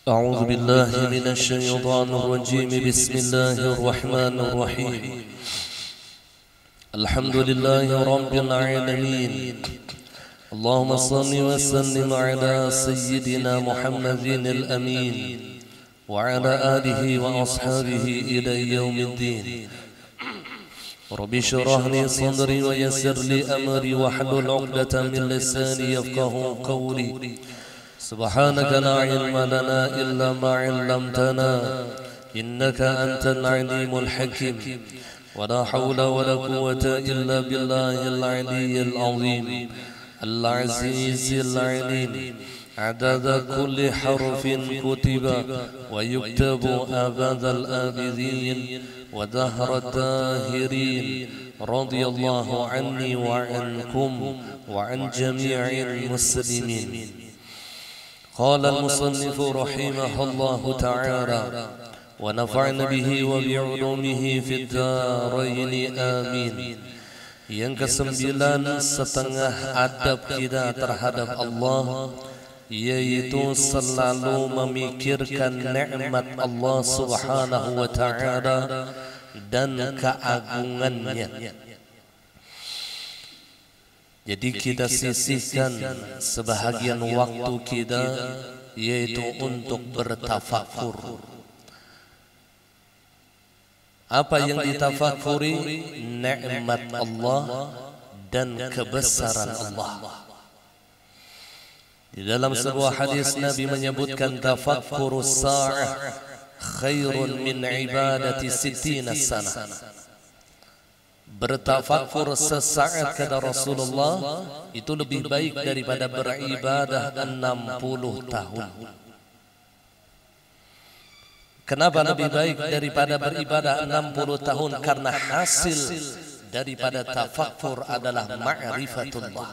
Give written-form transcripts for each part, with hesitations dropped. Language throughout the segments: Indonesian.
أعوذ بالله من الشيطان الرجيم. بسم الله الرحمن الرحيم. الحمد لله رب العالمين. اللهم صل وسلم على سيدنا محمد الأمين وعلى آله وأصحابه إلى يوم الدين. رب اشرح لي صدري ويسر لي أمري واحلل عقدة من لساني يفقه قولي. سبحانك لا علم لنا إلا ما علمتنا إنك أنت العليم الحكيم. ولا حول ولا قوة إلا بالله العلي العظيم العزيز العليم. عدد كل حرف كتب ويكتب أبد الآبدين ودهر الداهرين. رضي الله عني وعنكم وعن جميع المسلمين. قال المصنف رحمه الله تعالى ونفعنا به وبعلومه في الدارين آمين. Yang kesembilan, setengah adab kita terhadap Allah, yaitu selalu memikirkan nikmat Allah Subhanahu wa ta'ala dan keagungannya. Jadi kita sisihkan sebahagian waktu kita yaitu untuk bertafakur. Apa yang ditafakuri? Nikmat Allah dan kebesaran Allah. Di dalam sebuah hadis Nabi menyebutkan tafakkurus sa'ah khairun min ibadati sittina sanah. Bertafakur sesaat kata Rasulullah itu lebih baik daripada beribadah 60 tahun. Kenapa lebih baik daripada beribadah 60 tahun? Karena hasil daripada tafakur adalah ma'rifatullah.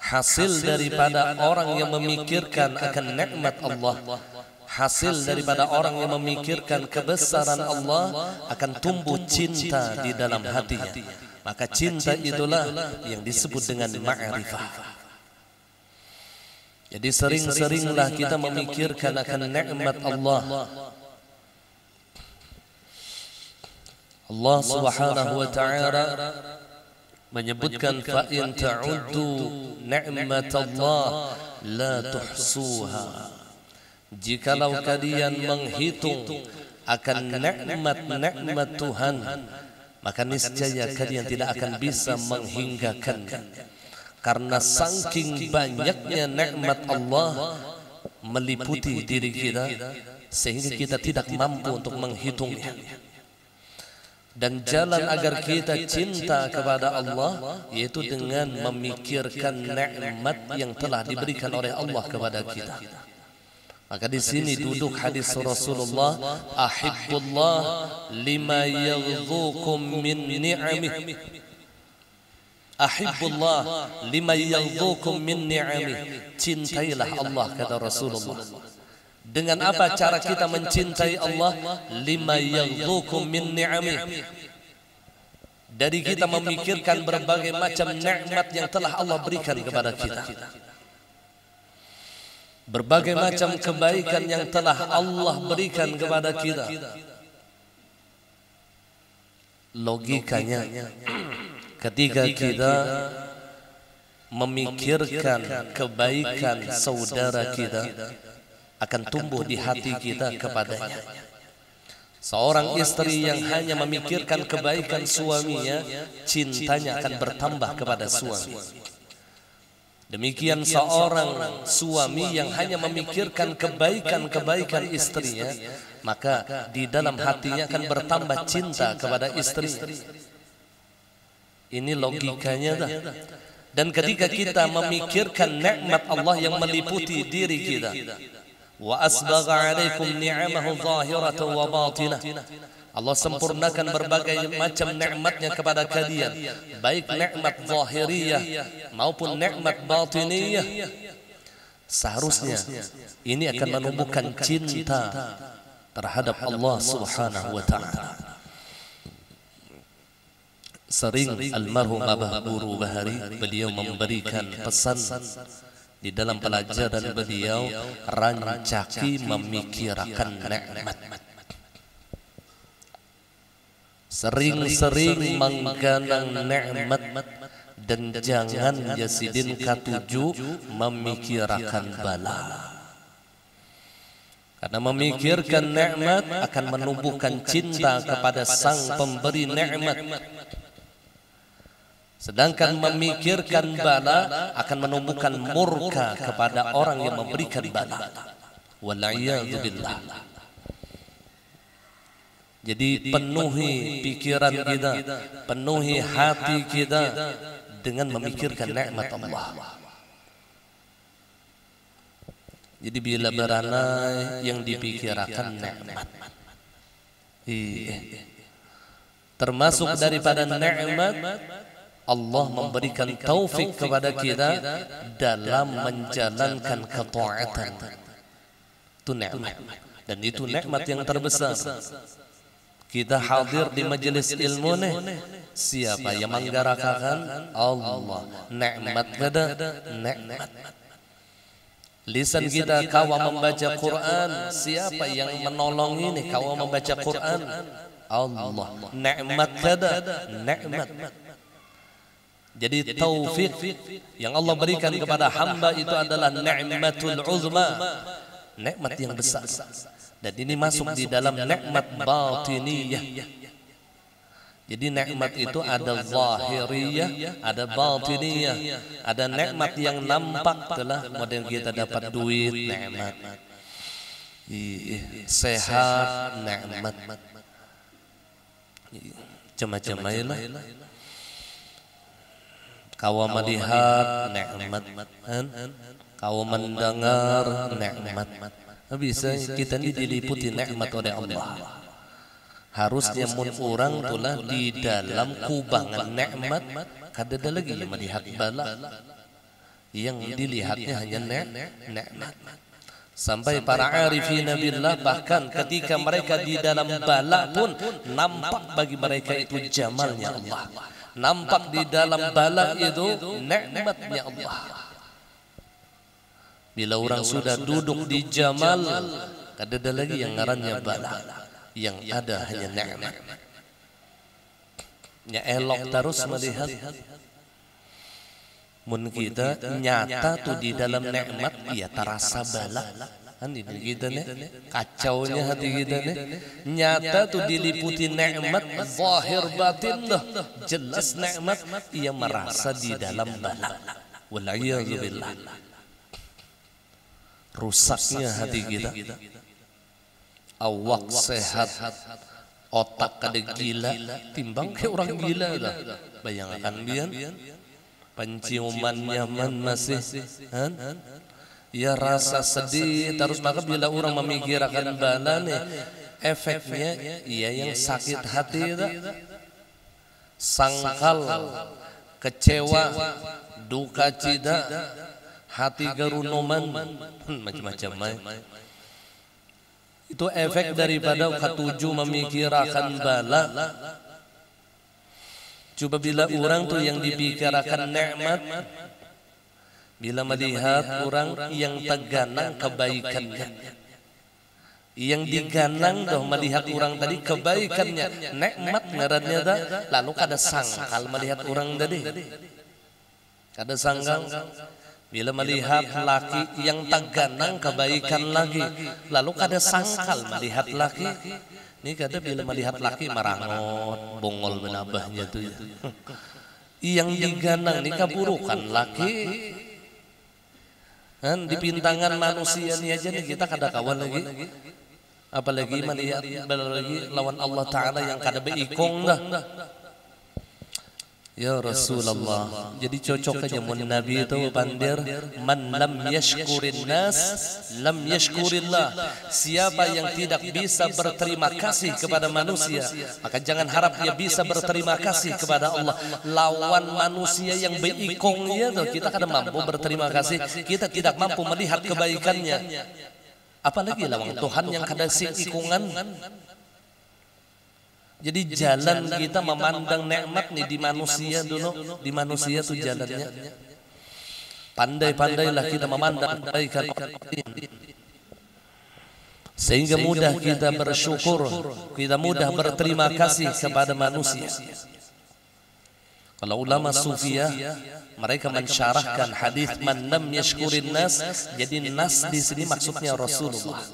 Hasil daripada orang yang memikirkan akan nikmat Allah, hasil daripada orang yang memikirkan kebesaran Allah, akan tumbuh cinta di dalam hatinya. Maka cinta itulah yang disebut dengan ma'rifah. Jadi sering-seringlah kita memikirkan akan nikmat Allah. Allah Subhanahu wa ta'ala menyebutkan fa in ta'uddu ni'matallah la tuhsuha. Jikalau kalian menghitung akan nikmat-nikmat Tuhan, maka niscaya kalian tidak akan bisa menghinggakannya. Karena saking banyaknya nikmat Allah meliputi diri kita, sehingga kita tidak mampu untuk menghitungnya. Dan jalan agar kita cinta kepada Allah yaitu dengan memikirkan nikmat yang telah diberikan oleh Allah kepada kita. Maka di sini duduk hadis Rasulullah, ahibbullah lima yaghdhukum min ni'amih. Ahibbullah lima yaghdhukum min ni'amih. Cintailah Allah kata Rasulullah. Dengan apa cara kita mencintai Allah? Lima yaghdhukum min ni'amih. Dari kita memikirkan berbagai macam nikmat yang telah Allah berikan kepada kita. Berbagai macam kebaikan yang telah Allah berikan kepada kita. Logikanya, ketika kita memikirkan kebaikan saudara kita, akan tumbuh di hati kita kepadanya. Seorang istri yang hanya memikirkan kebaikan suaminya, cintanya akan bertambah kepada suami. Demikian seorang suami yang hanya memikirkan kebaikan-kebaikan istrinya, maka di dalam hatinya akan bertambah cinta kepada istrinya. Ini logikanya dah. Dan ketika kita memikirkan nikmat Allah yang meliputi diri kita, wa asbagha alaikum ni'amahu zahiratan wa batinah. Allah sempurnakan berbagai macam nikmatnya kepada kalian, baik nikmat zahiriyah maupun nikmat batiniyah. Seharusnya ini akan menumbuhkan cinta terhadap Allah Subhanahu wa ta'ala. Sering almarhum Abah Guru Bahari beliau memberikan pesan Di dalam pelajaran beliau rancaki memikirkan nikmat. Sering-sering mengganang nikmat dan jangan Yasidin ketujuh memikirkan bala. Karena memikirkan nikmat akan menumbuhkan cinta kepada sang pemberi nikmat. Sedangkan memikirkan bala akan menumbuhkan murka kepada orang yang memberikan bala. Wal'iyadzubillah. Jadi penuhi pikiran kita, penuhi hati kita dengan memikirkan nikmat Allah. Jadi bila beranai yang dipikirkan nikmat. Termasuk daripada nikmat Allah memberikan taufik kepada kita dalam menjalankan ketaatan. Itu nikmat. Dan itu nikmat yang terbesar. Kita hadir di majelis ilmu nih. Siapa yang menggerakkan? Allah. Nikmat kada? Nikmat. Lisan kita kawa membaca Quran. Siapa yang menolong ini kawa membaca Quran? Allah. Nikmat kada? Nikmat. Jadi taufik yang Allah berikan kepada hamba itu adalah ni'matul uzma, nikmat yang besar. Dan ini masuk di dalam nikmat batiniyah. Jadi nikmat itu ada zahiriyah, ada batiniyah. Ada nikmat yang nampak telah model kita dapat duit, nikmat. Sehat, nikmat. Macam-macam lah. Kau melihat nikmat, kau mendengar nikmat. Bisa kita ini diliputi nikmat oleh Allah. Harusnya mun orang tulah di dalam kubangan nikmat, kada ada lagi yang melihat bala. Yang dilihatnya hanya nikmat. Sampai para arifin billah bahkan ketika mereka di dalam bala pun nampak bagi mereka itu jamalnya Allah. Nampak di dalam bala itu nikmatnya Allah. Bila orang sudah duduk di jamal, kada ada lagi yang ngarannya bala. Yang ada hanya nikmat. Ya elok terus melihat. Mun kita nyata tuh di dalam nikmat, ia terasa bala. Kan ini kita nih, kacaunya hati kita nih. Nyata tuh diliputi nikmat, zahir batin dah. Jelas nikmat, ia merasa di dalam bala. Wal'iyadzubillah. Rusaknya hati kita. Awak sehat, otak kada gila, timbang kayak orang gila lah. Bayangkan dia, penciuman nyaman masih, ya rasa sedih terus. Maka bila orang memikirkan bala nih, efeknya ia yang sakit hati itu, sangkal, kecewa, duka cita, hati garunoman, macam-macam. Itu efek daripada ketujuh memikirkan bala. Coba bila orang tuh yang dipikirkan nikmat, bila melihat orang yang terganang kebaikannya, yang diganang dah melihat orang tadi kebaikannya, nikmat ngarannya dah. Lalu kada sangkal melihat orang tadi, kada sangkal. Bila melihat laki yang terganang kebaikan lagi, lalu kada sangkal melihat laki. Ini kada bila melihat laki marangot, bongol benabahnya tuh. Yang diganang ini keburukan laki. Kan di pintangan manusia ini aja nih kita kada kawan lagi. Apalagi melihat lagi lawan Allah Ta'ala yang kada beikong dah. Ya Rasulullah. Jadi cocok aja mun Nabi itu pandir, man lam yashkurin nas lam yashkurillah. Siapa yang tidak bisa berterima kasih kepada manusia, maka jangan harap dia bisa berterima kasih kepada Allah. Lawan manusia yang beikongnya tuh kita kada mampu berterima kasih, kita tidak mampu melihat kebaikannya. Apalagi lawan Tuhan yang kada sing ikungan. Jadi jalan kita memandang nikmat nih di manusia dulu, di manusia tuh jalannya. Pandai-pandailah kita memandang kebaikan orang lain, sehingga mudah kita bersyukur, kita mudah berterima kasih kepada manusia. Kalau ulama sufiyah, mereka mensyarahkan hadis man lam yashkurin nas, jadi nas di sini maksudnya Rasulullah.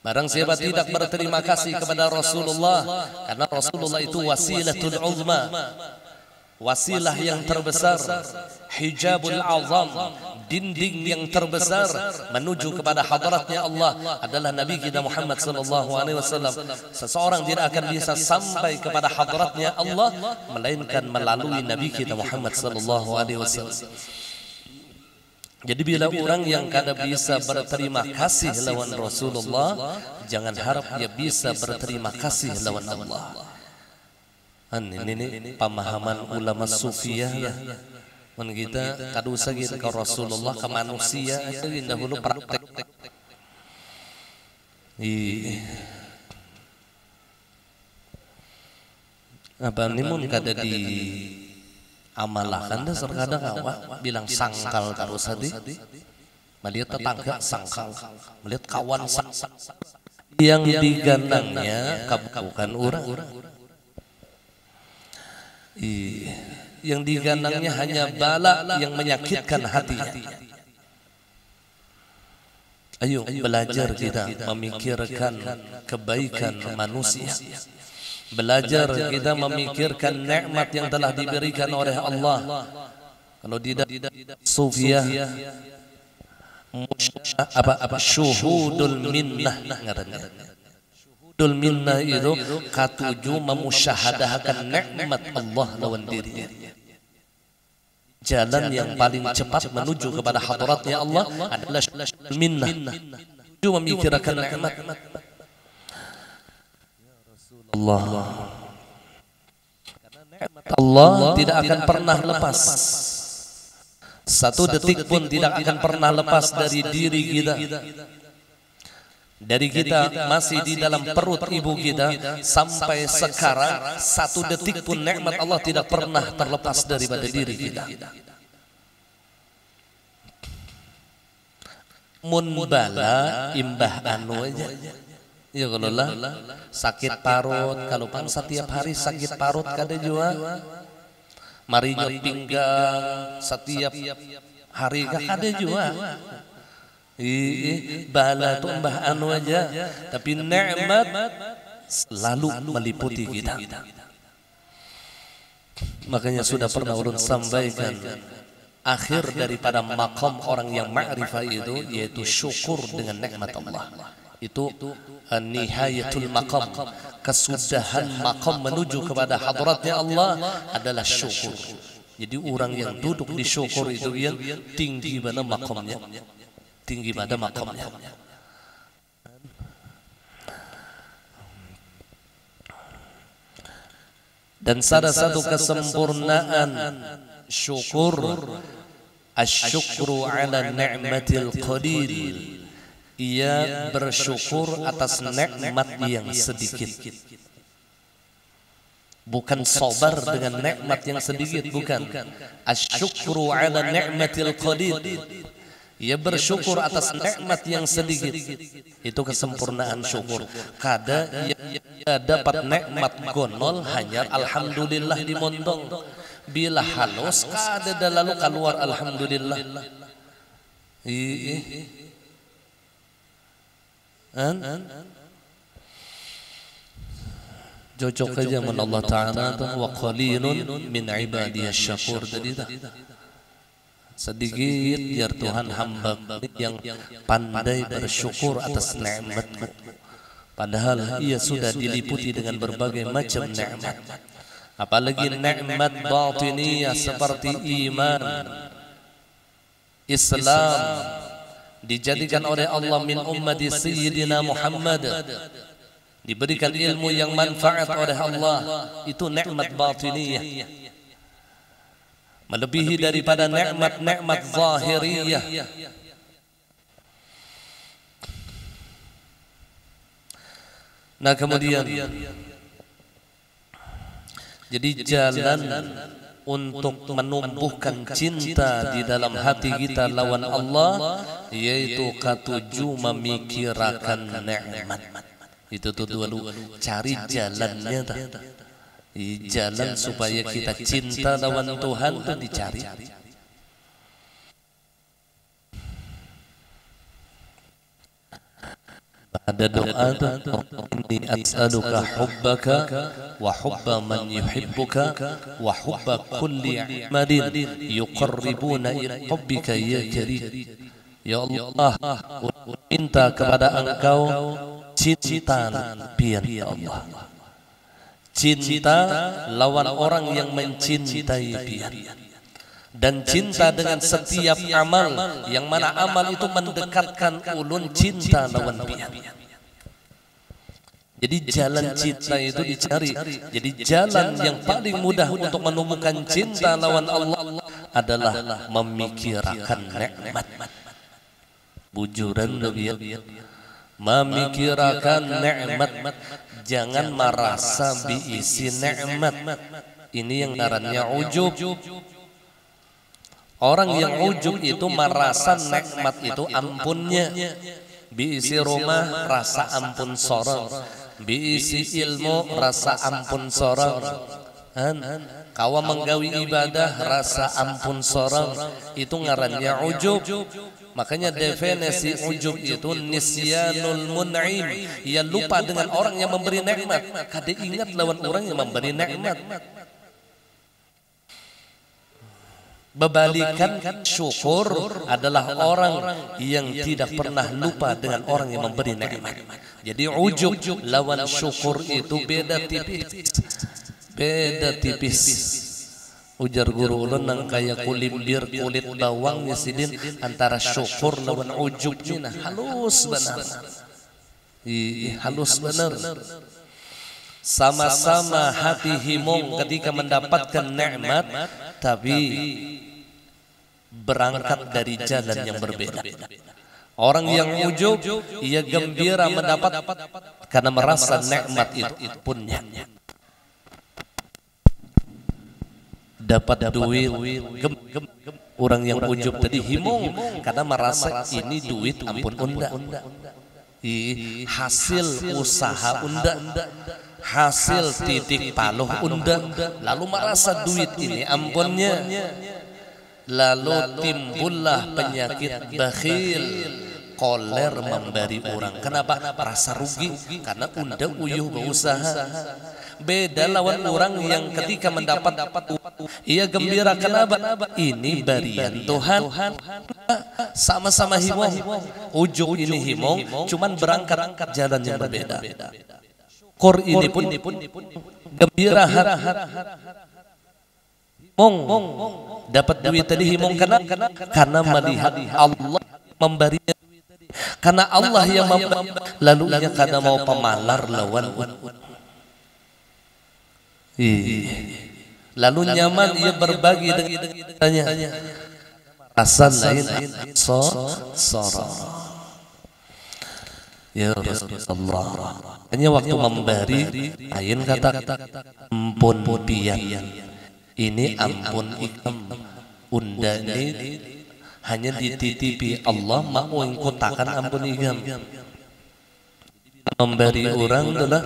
Barang siapa tidak berterima kasih kepada Rasulullah, karena Rasulullah itu wasilatul uzma, wasilah yang terbesar, hijabul azam, dinding yang terbesar menuju kepada hadratnya Allah adalah Nabi kita Muhammad sallallahu alaihi wasallam. Seseorang tidak akan bisa sampai kepada hadratnya Allah melainkan melalui Nabi kita Muhammad sallallahu alaihi wasallam. Jadi bila orang yang kada bisa berterima kasih lawan Rasulullah, jangan harap dia bisa berterima kasih lawan Allah. Ini pemahaman ulama sufiyah lah. Men kita kada usah gitu ke Rasulullah, ke manusia itu dahulu praktek. Apa ini mun kada di amalahkan dah serkadang awak bilang sangkal terus tadi. Melihat tetangga sangkal, melihat kawan sangkal. Yang digandangnya bukan orang. Yang digandangnya hanya bala yang menyakitkan hatinya. Ayo belajar kita memikirkan kebaikan manusia. Belajar kita memikirkan nikmat yang telah diberikan oleh Allah. Kalau tidak sufiyah syuhudul minnah ngarannya. Syuhudul minnah itu katuju memusyahadahkan nikmat Allah lawan dirinya. Jalan yang paling cepat menuju kepada hadratnya Allah adalah minnah. Cuma memikirkan nikmat Allah tidak akan pernah lepas. Satu detik pun tidak akan pernah lepas dari diri kita. Dari kita masih di dalam perut ibu kita sampai sekarang, satu detik pun nikmat Allah tidak pernah terlepas daripada diri kita. Mun bala imbah anu aja. Ya kalau lah sakit parut, kalau pan setiap hari sakit parut kada jua. Marinya pinggang setiap hari kada jua. Bala itu mbah anu aja, tapi nikmat selalu meliputi kita. Makanya sudah pernah ulun sampaikan, akhir daripada maqam orang yang ma'rifah itu yaitu syukur dengan nikmat Allah. Itu nihayatul maqam, kesudahan maqam menuju kepada hadratnya Allah adalah syukur. Jadi orang yang duduk di syukur itu yang tinggi pada maqamnya. Tinggi pada makamnya. Dan salah satu kesempurnaan syukur, asyukru ala ni'matil qalil, ia bersyukur atas nikmat yang sedikit. Bukan sabar dengan nikmat yang sedikit, bukan. Asyukru ala ni'matil qalil, ia bersyukur atas nikmat yang sedikit. Itu kesempurnaan syukur. Kada ia dapat nikmat gonol hanya alhamdulillah dimontong. Bila halus kada lalu keluar alhamdulillah. Cocok aja dengan Allah Ta'ala wa qalilun min ibadiyasy syakur tadi dah. Sedikit biar Tuhan hamba yang pandai bersyukur atas nikmatmu. Padahal ia sudah diliputi dengan berbagai macam nikmat. Apalagi nikmat batiniyah seperti iman, Islam, dijadikan oleh Allah min ummati Sayyidina Muhammad, diberikan ilmu yang manfaat oleh Allah, itu nikmat batiniyah. Melebihi daripada nikmat-nikmat zahiriyah. Nah kemudian, jadi jalan untuk menumbuhkan cinta di dalam hati kita lawan Allah, yaitu ketujuh memikirkan nikmat. Itu tuh dulu cari jalannya dah. Jalan supaya kita cinta lawan Tuhan tuh dicari. Ada doa tuh, inni as'aluka hubbaka wa hubba man yuhibbuka wa hubba kulli amalin yuqarribuna ila hubbika ya karim. Ya Allah, minta kepada Engkau cinta pian ya Allah. Cinta lawan orang yang mencintai pian. Dan cinta dengan setiap amal, yang mana amal itu mendekatkan ulun cinta lawan pian. Jadi jalan cinta itu dicari. Jadi jalan yang paling mudah untuk menemukan cinta lawan Allah adalah memikirkan nikmat. Bujuran lebih, memikirkan nikmat. Jangan merasa diisi nikmat. Ini yang ngarannya ujub. Orang yang ujub itu merasa nikmat itu ampunnya. Biisi rumah rasa ampun sorong, biisi ilmu rasa ampun sorong, kawa menggawi ibadah rasa ampun sorong. Itu ngarannya ujub. Makanya definisi ujub itu nisyanul mun'im. Ia lupa dengan orang yang memberi nikmat. Kada ingat lawan orang yang memberi nikmat. Bebalikan syukur adalah orang yang tidak pernah lupa dengan orang yang memberi nikmat. Jadi ujub lawan syukur itu beda tipis. Beda tipis. Ujar guru ulun nang kaya kulimbir kulit bawangnya sidin antara syukur lawan ujub ni nah halus benar. Halus benar. Sama-sama hati himung ketika mendapatkan nikmat, tapi berangkat dari jalan yang berbeda. Orang yang ujub, ia gembira mendapat karena merasa nikmat itu punya. Dapat duit, orang yang ujub tadi himung karena merasa ini duit ampun unda. Hasil usaha unda, hasil titik paluh unda, lalu merasa duit ini ampunnya. Lalu timbullah penyakit bakhil, koler memberi orang. Kenapa? Rasa rugi karena unda uyuh berusaha. Beda lawan orang yang ketika mendapat ia gembira. Kenapa? Ini barian Tuhan. Sama-sama himong. Ujung ini himong, cuman berangkat jalan yang berbeda. Kor ini pun gembira himong. Dapat duit tadi himong karena melihat Allah memberi. Karena Allah yang memberi. Lalu ia karena mau pemalar lawan. Lalu nyaman ia berbagi dengannya. Asal lain sorong. Ya Rasulullah. Hanya waktu memberi, ayin kata ampun pian. Ini ampun ikam. Unda ini hanya dititipi Allah mau kotakan ampun ikam. Memberi orang adalah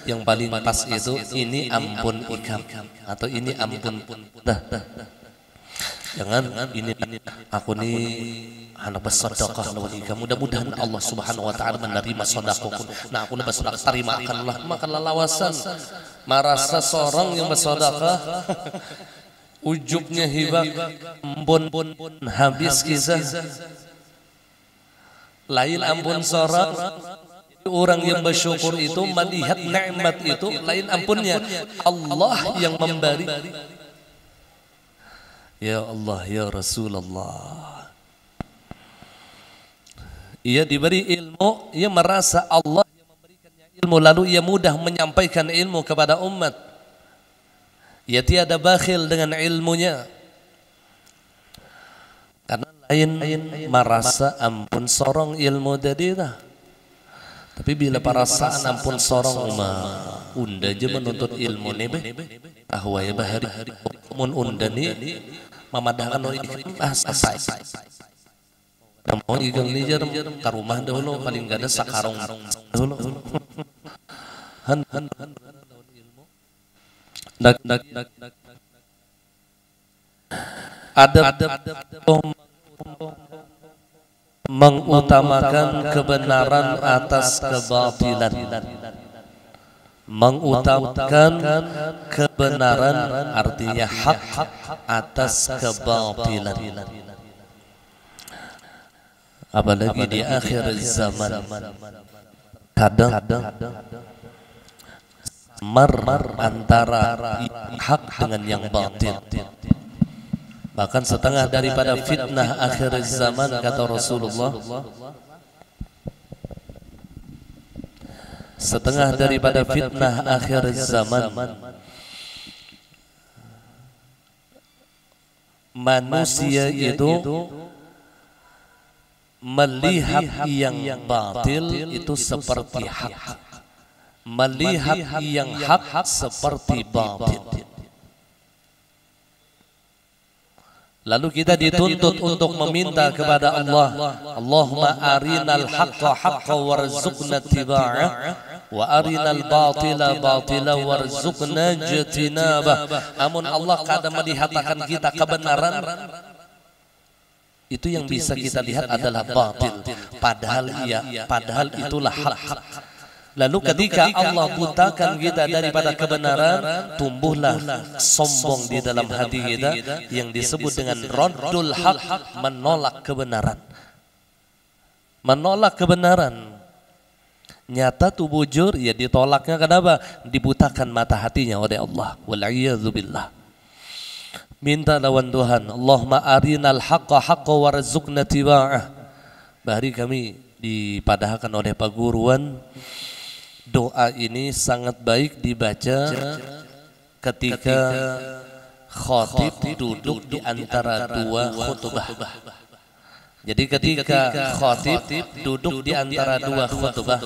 yang paling pas itu ini ampun ikam atau ini ampun dah. Jangan ini aku nih anak bersedekah lawan ikam. Mudah-mudahan Allah Subhanahu wa taala menerima sedekahku. Nah aku bersedekah terimakanlah, makanlah lawasan. Merasa seorang yang bersedekah ujubnya hibak ampun habis kisah. Lain ampun seorang orang yang bersyukur itu melihat nikmat itu lain ampunnya Allah yang memberi. Ya Allah ya Rasulullah. Ia diberi ilmu, ia merasa Allah yang memberikannya ilmu, lalu ia mudah menyampaikan ilmu kepada umat. Ia tiada bakhil dengan ilmunya. Karena lain merasa ampun sorong ilmu tadi dah. Tapi bila para sa'an ampun sorong unda je menuntut ilmu nebe ahwaya bahari mun unda ni mamadahkan oi asai mau igang ni jarum ka rumah dahulu paling gak ada sakarong dahulu han adab mengutamakan kebenaran atas kebatilan, mengutamakan kebenaran artinya hak atas kebatilan, apalagi di akhir zaman kadang samar antara hak dengan yang batil. Bahkan setengah daripada fitnah akhir zaman kata Rasulullah, setengah daripada fitnah akhir zaman manusia itu melihat yang batil itu seperti hak, melihat yang hak seperti batil. Lalu kita dituntut untuk meminta kepada Allah, Allahumma arinal haqqa haqqa warzuqna ittiba'ah wa arinal batila batila warzuqna ijtinabah. Namun Allah kadang melihatkan kita kebenaran itu yang bisa kita lihat adalah batil, padahal itulah hak. Lalu ketika Allah butakan kita daripada kebenaran, tumbuhlah sombong di dalam hati kita yang disebut dengan raddul haq, menolak kebenaran. Menolak kebenaran. Nyata tuh bujur, ya ditolaknya kenapa? Dibutakan mata hatinya oleh Allah. Wal'iyadzubillah. Minta lawan Tuhan, Allahumma arinal haqqa haqqa warzuqna ittiba'ah. Bahari kami dipadahkan oleh Pak Guruan. Doa ini sangat baik dibaca ketika khatib duduk di antara dua khutbah. Jadi ketika khatib duduk di antara dua khutbah,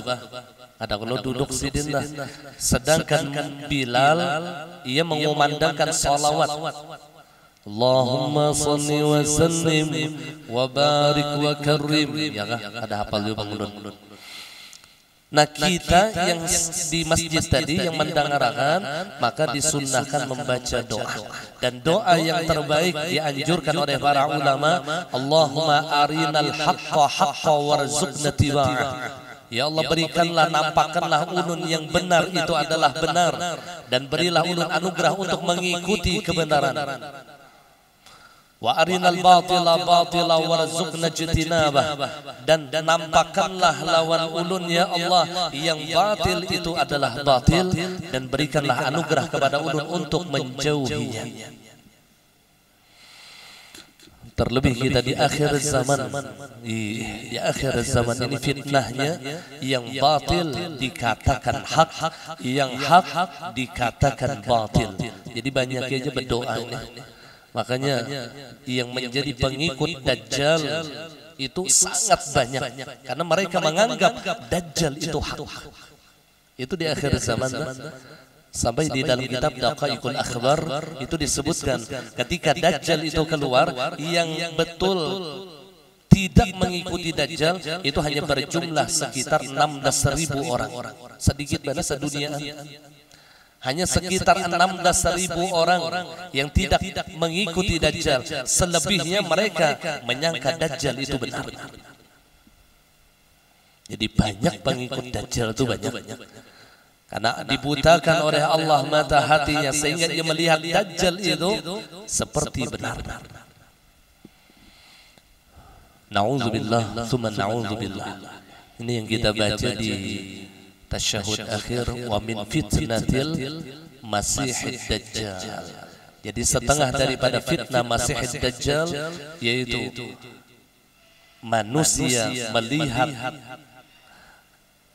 ada kalau duduk sidinlah. Sedangkan Bilal ia mengumandangkan salawat. Allahumma salli wa sallim wa barik wa karim. Ya kah? Ada hafal juga Bang Udun. Nah kita yang di masjid tadi yang mendengarkan maka disunnahkan membaca doa, dan doa yang terbaik dianjurkan oleh para ulama, Allahumma arinal haqqa haqqa warzuqna ittiba'ah. Ya Allah, berikanlah, nampakkanlah ulun yang benar itu adalah benar, dan berilah ulun anugerah untuk mengikuti kebenaran. Wa arinal batila batila warzuqna ijtinabah, dan nampakkanlah lawan ulun ya Allah yang batil itu adalah batil, dan berikanlah anugerah kepada ulun untuk menjauhinya. Terlebih kita di akhir zaman, di akhir zaman ini fitnahnya yang batil dikatakan hak, yang hak dikatakan batil. Jadi banyak aja berdoa ini. Makanya yang menjadi pengikut Dajjal itu sangat banyak, karena mereka menganggap Dajjal itu hak. Itu di akhir zaman. Sampai di dalam kitab Daqaiqul Akhbar itu disebutkan ketika Dajjal itu keluar, yang betul tidak mengikuti Dajjal itu hanya berjumlah sekitar 16.000 orang. Sedikit banget sedunia. Hanya sekitar 16.000 orang yang tidak mengikuti Dajjal. Selebihnya mereka menyangka Dajjal itu benar. Jadi banyak pengikut Dajjal itu banyak. Karena dibutakan oleh Allah mata hatinya sehingga dia melihat Dajjal itu seperti benar. Na'udzubillah, tsumma na'udzubillah. Ini yang kita baca di tasyahud akhir, wa min fitnatil masihid dajjal. Jadi setengah daripada fitnah masihid dajjal yaitu manusia melihat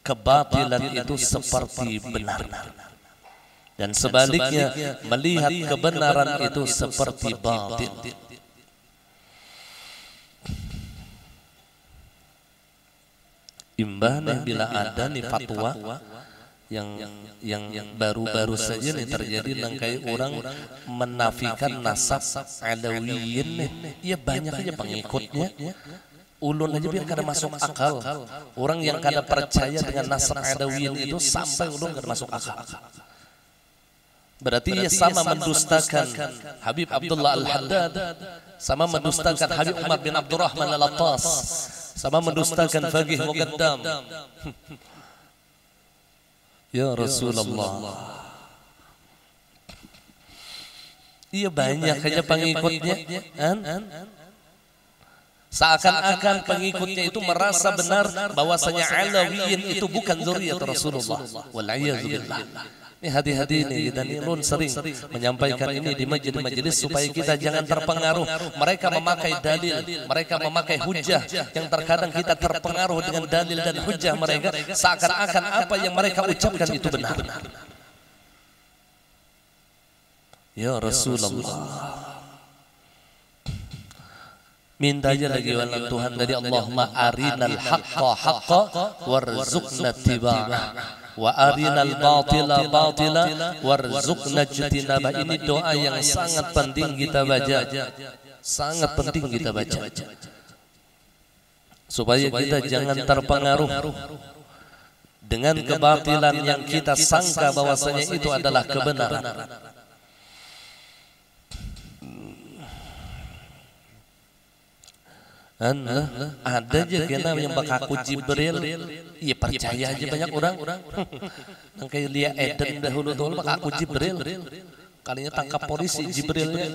kebatilan itu seperti benar, dan sebaliknya melihat kebenaran itu seperti batil. imbah nih bila ada nih fatwa yang baru-baru saja nih terjadi nangkai orang menafikan nasab Alawiyin nih. Ya banyak aja pengikutnya. Ulun aja biar kada masuk akal. Orang yang kada percaya dengan nasab Alawiyin itu sampai ulun kada masuk akal. Berarti ia sama mendustakan Habib Abdullah Al-Haddad, sama mendustakan Habib Umar bin Abdurrahman Al-Attas, sama mendustakan Faqih Muqaddam. Ya Rasulullah. Iya banyak aja pengikutnya. Seakan-akan pengikutnya itu merasa benar bahwasanya Alawiyin itu bukan zuriyat Rasulullah. Wal'iyadzubillah. Ini hati-hati nih, kita nih Lun sering menyampaikan ini di majelis-majelis supaya kita jangan terpengaruh. Mereka memakai dalil, mereka memakai hujah yang terkadang kita terpengaruh dengan dalil dan hujah mereka, seakan-akan apa yang mereka ucapkan itu benar. Ya Rasulullah, minta aja lagi wala Tuhan dari Allahumma arinal haqqa haqqa warzuqna tiba'ah wa arinal batila batila warzuqna ijtinaba. Ini doa yang sangat penting kita baca, sangat penting kita baca supaya kita jangan terpengaruh dengan kebatilan yang kita sangka bahwasanya itu adalah kebenaran. Ada aja kena yang bakaku Jibril, iya percaya aja banyak orang. Yang kayak Lia Eden dahulu bakaku Jibril, kalinya tangkap polisi Jibrilnya.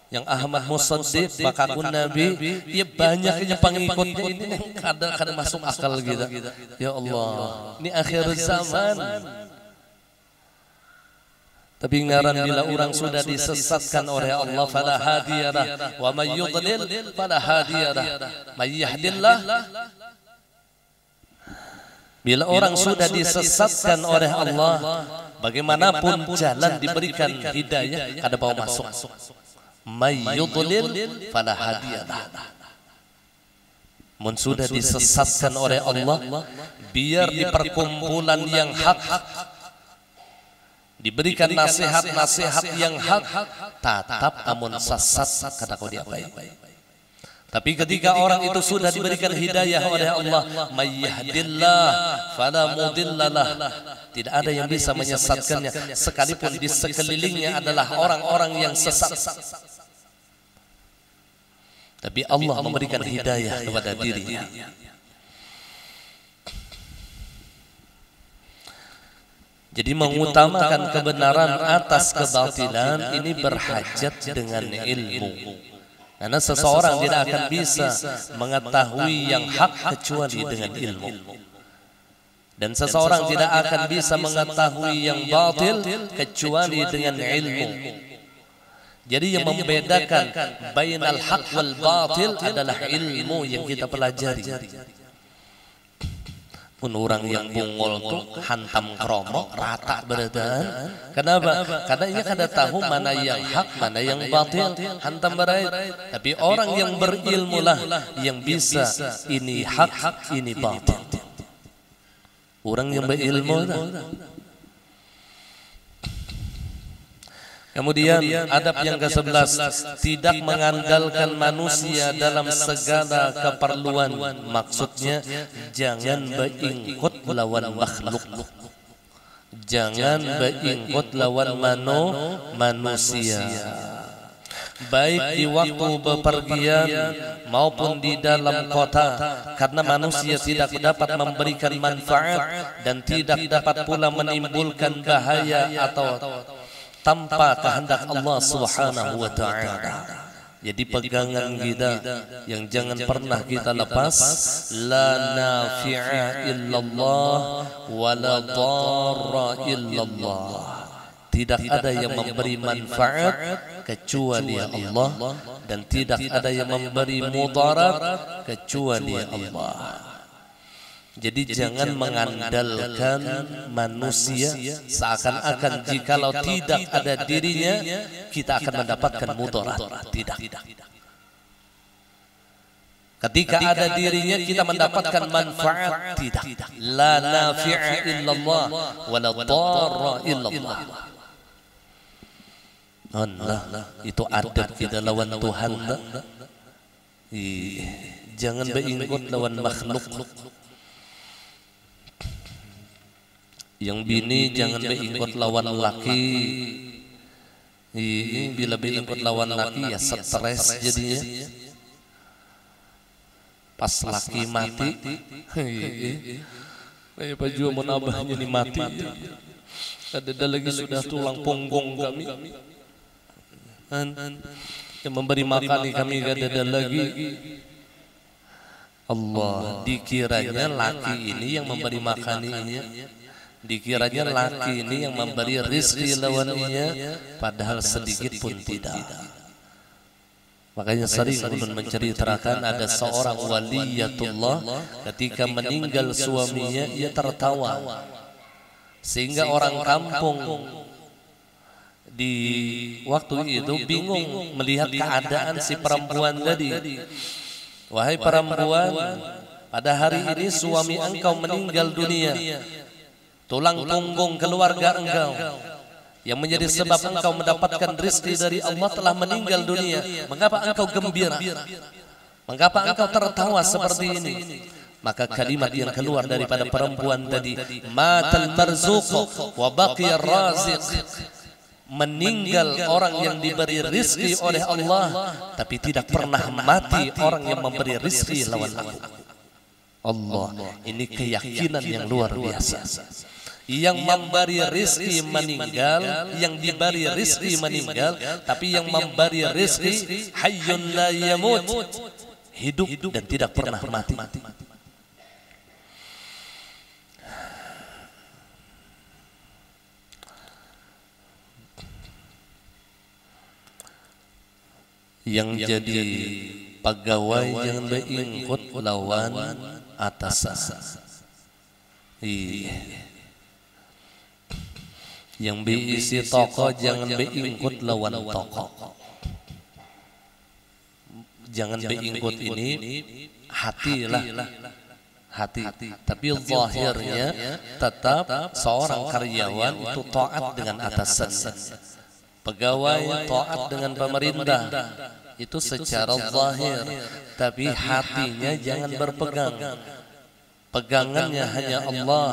Yang Ahmad Musaddiq bakaku Nabi, iya banyak aja pengikutnya ini kadang masuk akal gitu. Ya Allah, ini akhir zaman. Tapi ngaran bila orang sudah disesatkan oleh Allah, fala hadiyalah wa may yudlil fala hadiyalah. May yahdillah. Bila orang sudah disesatkan oleh Allah, bagaimanapun jalan diberikan hidayah kada mau masuk. May yudlil fala hadiyalah. Mun sudah disesatkan oleh Allah, biar di perkumpulan yang hak diberikan nasihat-nasihat yang hak, tatap amun sesat kata kau diapain. Tapi ketika orang itu sudah diberikan hidayah oleh Allah, may yahdillah fala mudhillalah, tidak ada yang bisa menyesatkannya sekalipun di sekelilingnya adalah orang-orang yang sesat. Tapi Allah memberikan hidayah kepada dirinya. Jadi mengutamakan kebenaran atas kebatilan ini berhajat dengan ilmu. Karena seseorang tidak akan bisa mengetahui yang hak kecuali dengan ilmu. Dan seseorang tidak akan bisa mengetahui yang batil kecuali dengan ilmu. Jadi yang membedakan bainal haq wal batil adalah ilmu yang kita pelajari. Orang yang bungol tuh hantam kromo rata beradaan. Kenapa? Karena ia kada tahu mana yang hak, mana yang batil, hantam berait. Tapi orang yang berilmu lah yang bisa ini hak, ini batil. Orang yang berilmu lah. Kemudian adab yang ke-11, tidak mengandalkan manusia dalam segala keperluan. Maksudnya jangan beingkut lawan makhluk. Jangan beingkut lawan manusia. Baik di waktu bepergian maupun di dalam kota, karena manusia tidak dapat memberikan manfaat dan tidak dapat pula menimbulkan bahaya atau tanpa kehendak Allah Subhanahu wa ta'ala. Jadi pegangan kita yang jangan pernah kita lepas, la nafi'a illallah wa la dharra illallah. Tidak ada yang memberi manfaat kecuali Allah, dan tidak ada yang memberi mudarat kecuali Allah. Jadi jangan mengandalkan manusia seakan-akan jikalau tidak ada dirinya kita akan mendapatkan mudarat. Tidak. Ketika ada dirinya kita mendapatkan manfaat, tidak. La nafi'a illallah wa la dharra illallah. Allah, itu adab kita lawan Tuhan. Jangan beingkut lawan makhluk. Yang bini jangan beingkut lawan laki. Bila beingkut lawan laki ya stres jadinya. Pas laki mati, Pak Jua mau nambahnya nih mati. Ada lagi sudah tulang punggung kami. Yang memberi makan kami ada lagi. Allah, dikiranya laki ini yang memberi makan ini, dikiranya laki ini yang memberi rizki lawannya, padahal sedikit pun tidak. Makanya sering ulun menceritakan ada seorang waliyatullah ketika meninggal suaminya ia tertawa sehingga orang kampung di waktu itu bingung melihat keadaan si perempuan tadi. Wahai perempuan, pada hari ini suami engkau meninggal dunia, tulang punggung keluarga engkau yang menjadi sebab engkau mendapatkan rezeki dari Allah telah meninggal dunia. Mengapa engkau gembira? Mengapa engkau tertawa seperti ini? Maka kalimat yang keluar daripada perempuan tadi, matal marzuq wa baqiya raziq. Meninggal orang yang diberi rezeki oleh Allah, tapi tidak pernah mati orang yang memberi rezeki lawan aku. Allah, ini keyakinan yang luar biasa. Yang memberi rezeki meninggal, yang diberi rezeki meninggal, tapi yang memberi rezeki hayyun la yamut, hidup dan tidak pernah mati. Yang jadi pegawai jangan beingkut lawan atasan. Yang diisi toko jangan beingkut lawan toko. Jangan beingkut ini hatilah, hati. Tapi zahirnya tetap seorang karyawan itu taat dengan atasan. Pegawai taat dengan pemerintah itu secara zahir, tapi hatinya jangan berpegang. Pegangannya hanya Allah.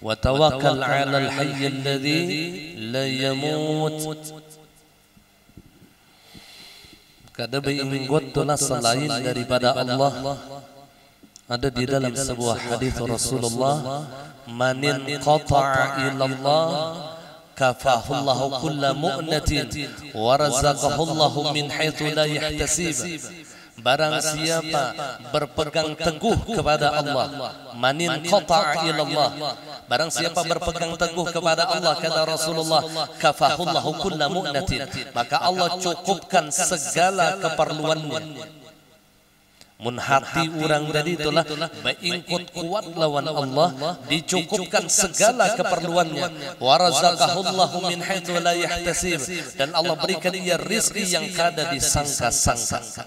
Wa tawakkal 'alal hayy alladhi la yamut. Kada beingkut tulah selain daripada Allah. Ada di dalam sebuah hadis Rasulullah, manin qata'a ilallah kafahullahu kulla mu'natin wa razaqahullahu min haitsu la yahtasib. Barang siapa berpegang teguh kepada Allah, manin qata'a ilallah, barang siapa berpegang teguh kepada Allah, kata Rasulullah, kafahullahu kulla mu'natin, maka Allah cukupkan segala keperluannya. Mun hati orang tadi itulah beingkut kuat lawan Allah, dicukupkan segala keperluannya. Wa razaqahullahu min haitsu la yahtasib, dan Allah berikan ia rezeki yang kada disangka-sangka.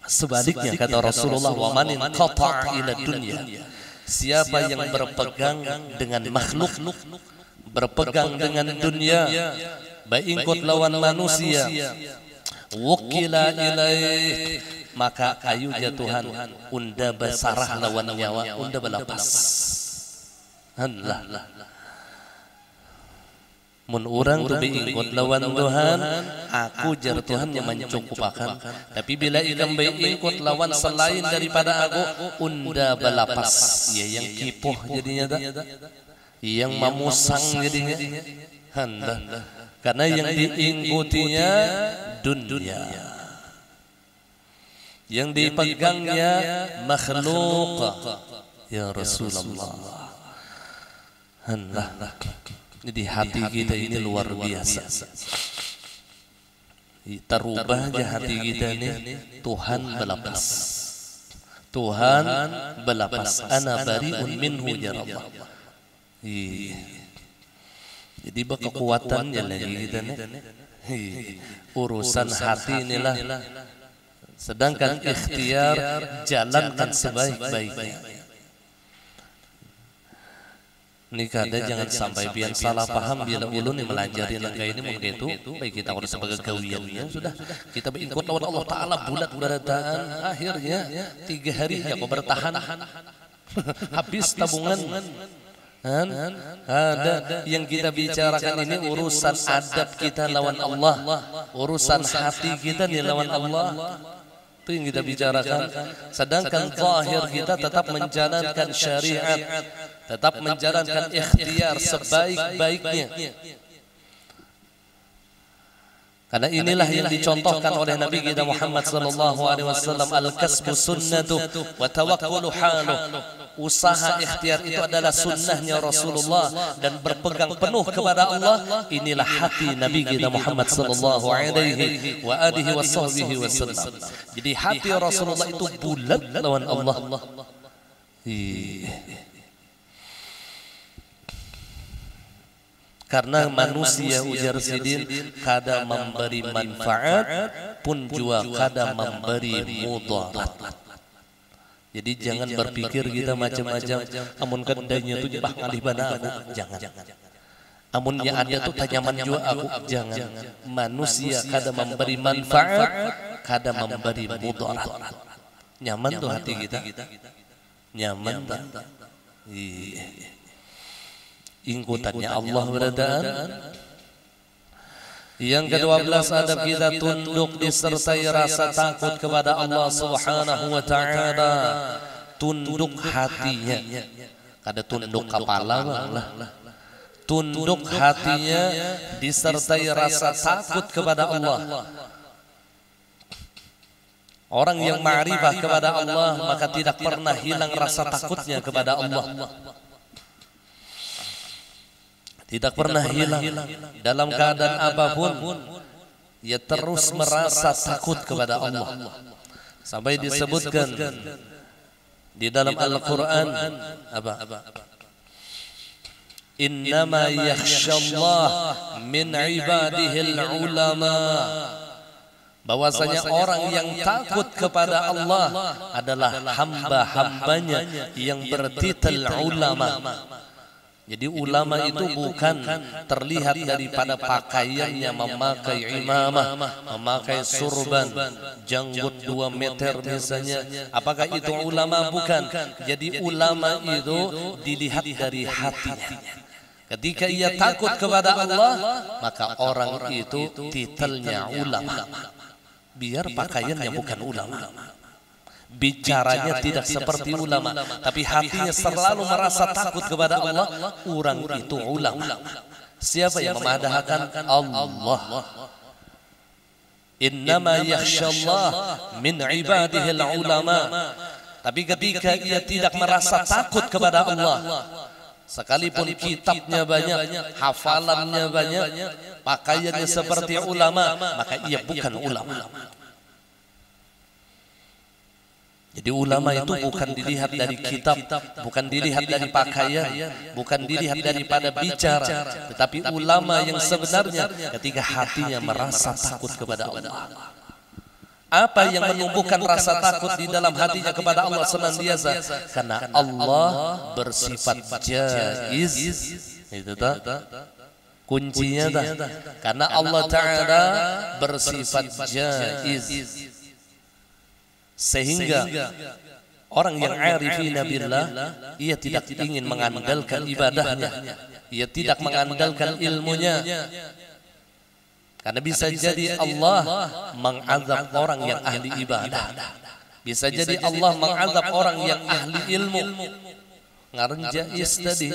Sebaliknya kata Rasulullah, wa manin qata'a ila dunya, siapa yang berpegang dengan makhluk, berpegang dengan dunia, beingkut lawan manusia, wukila ilaih, maka kayu jatuhan unda basarah lawan nyawa, unda balapas. Allah, mun urang tu beingkut lawan Tuhan, aku jar Tuhan yang mencukupakan. Tapi bila ikam beingkut lawan selain daripada aku, unda balapas. Ya yang kipoh jadinya tak, yang mamusang jadinya. Handa. Karena yang diingkutinya dunia, yang dipegangnya makhluk. Ya Rasulullah, jadi hati kita ini luar biasa. Terubah aja hati kita ini. Tuhan belapas, Tuhan belapas. Ana bariun minhu ya Allah. Jadi kekuatannya lagi kita nih. Urusan hati inilah. Sedangkan ikhtiar jalankan sebaik-baiknya. Ini kada jangan sampai biar salah paham bila ulun yang melajari langkah ini mungkin itu baik kita harus sebagai gawiannya sudah kita berikut lawan Allah Taala bulat berataan akhirnya 3 hari ya kok bertahan habis tabungan ada yang kita bicarakan ini urusan adab kita lawan Allah, urusan hati kita nih lawan Allah. Itu yang kita bicarakan. Sedangkan zahir kita tetap menjalankan syariat, tetap menjalankan ikhtiar sebaik-baiknya. Karena inilah yang dicontohkan oleh Nabi kita Muhammad sallallahu alaihi wasallam, al-kasbu sunnatu wa tawakkulu halu. Usaha ikhtiar itu adalah sunnahnya Rasulullah dan berpegang penuh kepada Allah. Inilah hati Nabi kita Muhammad sallallahu alaihi wa alihi wasallam. Jadi hati Rasulullah itu bulat lawan Allah. Karena manusia ujar sidin kada memberi manfaat pun juga kada memberi mudarat. Jadi jangan berpikir kita macam-macam. Amun kedainya tu bah ngalih bana aku, jangan. Amunnya ada tu tanyaman juga aku, jangan. Manusia kada memberi manfaat, kada memberi mudarat. Nyaman tuh hati kita, nyaman tak? Ingkutannya Allah beradaan. Yang ke-12 adab kita tunduk disertai rasa takut kepada Allah Subhanahu wa taala. Tunduk hatinya. Kada tunduk kepala lah. Tunduk hatinya disertai rasa takut kepada Allah. Orang yang ma'rifah kepada Allah maka tidak pernah hilang rasa takutnya kepada Allah. Tidak pernah hilang dalam keadaan apapun, ia terus merasa takut kepada Allah. Sampai disebutkan di dalam Al-Quran apa? Innama yakhshallah min ibadihil ulama. Bahwasanya orang yang takut kepada Allah adalah hamba-hambanya yang bertitel ulama. Jadi ulama itu bukan terlihat daripada pakaiannya, memakai imamah, memakai surban, janggut 2 meter misalnya. Apakah itu ulama? Bukan. Jadi ulama itu dilihat dari hatinya. Ketika ia takut kepada Allah, maka orang itu titelnya ulama. Biar pakaiannya bukan ulama. Bicaranya tidak seperti ulama, tapi hatinya selalu merasa takut kepada Allah. Orang itu ulama. Siapa yang memadahkan? Allah. Innama yakhshallah min ibadihil ulama. Tapi ketika ia tidak merasa takut kepada Allah, sekalipun kitabnya banyak, hafalannya banyak, pakaiannya seperti ulama, maka ia bukan ulama. Jadi ulama itu bukan dilihat dari kitab, bukan dilihat dari pakaian, bukan dilihat daripada bicara, tetapi ulama yang sebenarnya ketika hatinya merasa takut kepada Allah. Apa yang menumbuhkan rasa takut di dalam hatinya kepada Allah senantiasa? Karena Allah bersifat jaiz. Itu tak? Kuncinya tak? Karena Allah Ta'ala bersifat jaiz. Sehingga orang yang arifina billah, ia tidak ingin mengandalkan ibadahnya, ia tidak mengandalkan ilmunya. Karena bisa jadi Allah mengazab orang yang ahli ibadah, bisa jadi Allah mengazab orang yang ahli ilmu. Ngaran jaiz tadi.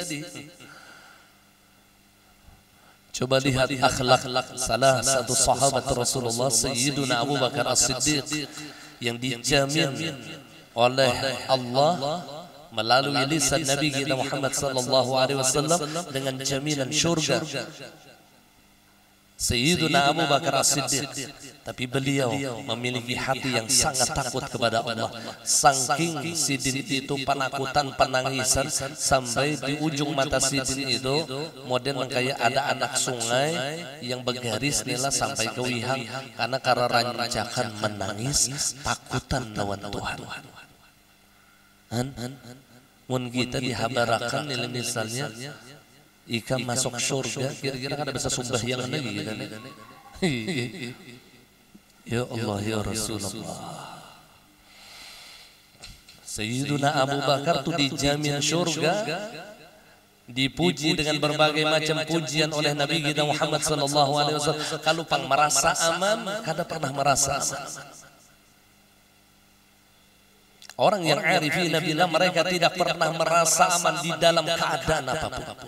Coba lihat akhlak salah satu sahabat Rasulullah, Sayyiduna Abu Bakar As-Siddiq, yang dijamin oleh Allah melalui lisan Nabi kita Muhammad sallallahu alaihi wasallam dengan jaminan syurga. Sayyiduna Abu Bakar As-Siddiq, tapi beliau memiliki hati yang sangat takut kepada Allah. Saking Sidin itu penakutan, penangisan, sampai di ujung mata Sidin itu modern kayak ada anak sungai yang bergaris nila sampai ke wihang, karena rancakan menangis takutan lawan Tuhan. Mun kita dihabarakan nilai misalnya ikan masuk surga, kira-kira ada bisa sumbahyang lagi kan? Ya Allah ya Rasulullah. Sayyiduna Abu Bakar tuh dijamin surga, dipuji dengan berbagai macam pujian oleh Nabi kita Muhammad sallallahu alaihi wasallam. Kalau pang merasa aman, kada pernah merasa aman. Orang yang arifina billah mereka tidak pernah merasa aman di dalam keadaan apapun.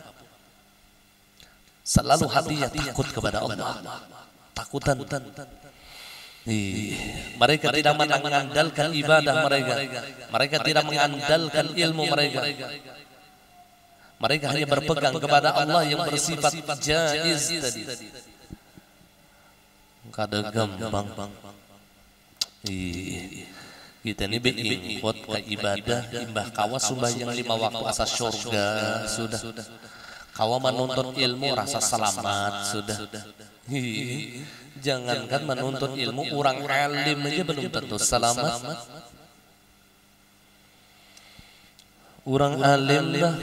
Selalu hatinya takut kepada Allah. Takutan. Mereka tidak mengandalkan ibadah mereka. Mereka tidak mengandalkan ilmu mereka. Mereka hanya berpegang kepada Allah yang bersifat jaiz tadi. Kada gampang. Kita ini ingkot ke ibadah, imbah kawas sembahyang 5 waktu asas surga sudah. Kawa menuntut ilmu rasa selamat sudah. Jangankan menuntut ilmu, orang alim aja belum tentu selamat. Orang alim dah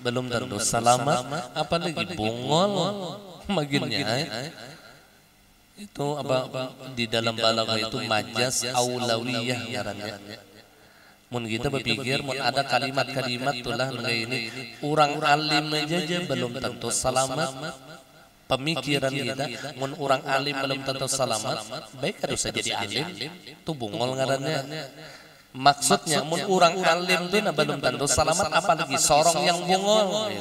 belum tentu selamat, apalagi bungol maginnya. Itu apa di dalam balaghah itu majas aulawiyah ngarannya. Mun kita berpikir, mun ada kalimat-kalimat tulah ini orang alim aja belum tentu selamat. Pemikiran kita, mun orang alim belum tentu selamat, baik harus saja jadi alim, itu bungol ngarannya. Maksudnya, mun orang alim itu belum tentu selamat, apalagi sorong yang bungol.